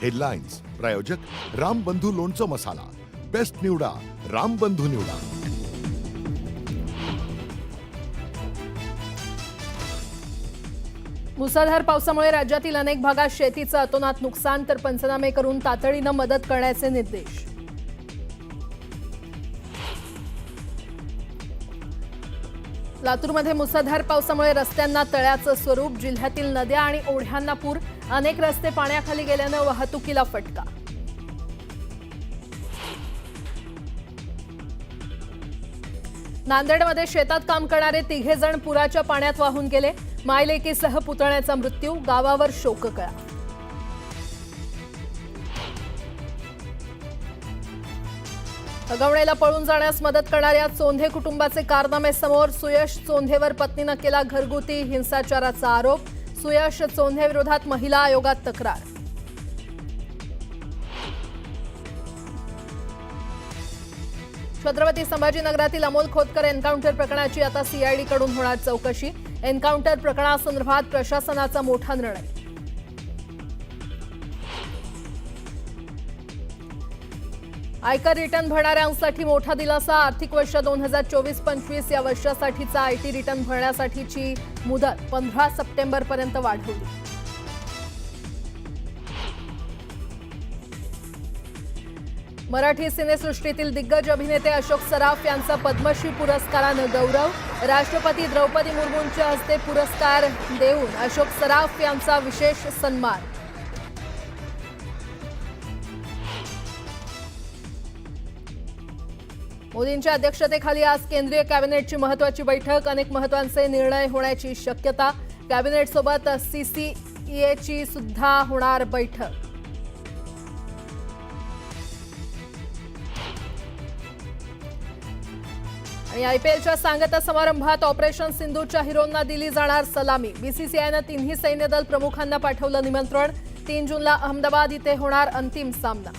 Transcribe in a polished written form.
Headlines प्रायोजक रामबंधू लोणचं मसाला, best निवडा रामबंधू निवडा। मुसळधार पावसामुळे राज्यातील अनेक भागात शेतीचं अतोनात नुकसान, तर पंचनामे करून तातडीनं मदत करण्याचे निर्देश। लातूरमध्ये मुसळधार पावसामुळे रस्त्यांना तळ्याचं स्वरूप, जिल्ह्यातील नद्या आणि ओढ्यांना पूर, अनेक रस्ते पाण्याखाली गेल्यानं वाहतुकीला फटका। नांदेडमध्ये शेतात काम करणारे 3 जण पुराच्या पाण्यात वाहून गेले, मायलेकीसह पुतण्याचा मृत्यू, गावावर शोककळा। अगवणेला पळून जाण्यास मदत करणाऱ्या चोंधे कुटुंबाचे कारनामे समोर, सुयश चोंधेवर पत्नीनं केला घरगुती हिंसाचाराचा आरोप, सुयश चोंधे विरोधात महिला आयोगात तक्रार। छत्रपती संभाजीनगरातील अमोल खोतकर एन्काउंटर प्रकरणाची आता सीआयडी कडून होणार चौकशी, एन्काउंटर प्रकरणासंदर्भात प्रशासनाचा मोठा निर्णय। आयकर रिटर्न भरणाऱ्यांसाठी मोठा दिलासा, आर्थिक वर्ष 2024-25 या वर्षासाठीचा आयटी रिटर्न भरण्यासाठीची मुदत 15 सप्टेंबरपर्यंत वाढवली। मराठी सिनेसृष्टीतील दिग्गज अभिनेते अशोक सराफ यांचा पद्मश्री पुरस्कारानं गौरव, राष्ट्रपती द्रौपदी मुर्मूंच्या हस्ते पुरस्कार देऊन अशोक सराफ यांचा विशेष सन्मान। मोदींच्या अध्यक्षतेखाली आज केंद्रीय कॅबिनेटची महत्त्वाची बैठक, अनेक महत्त्वाचे निर्णय होण्याची शक्यता, कॅबिनेटसोबत सीसीईएची सुद्धा होणार बैठक। आणि आयपीएलच्या सांगता समारंभात ऑपरेशन सिंधूच्या हिरोंना दिली जाणार सलामी, बीसीसीआयनं 3ही सैन्यदल प्रमुखांना पाठवलं निमंत्रण, 3 जूनला अहमदाबाद इथे होणार अंतिम सामना।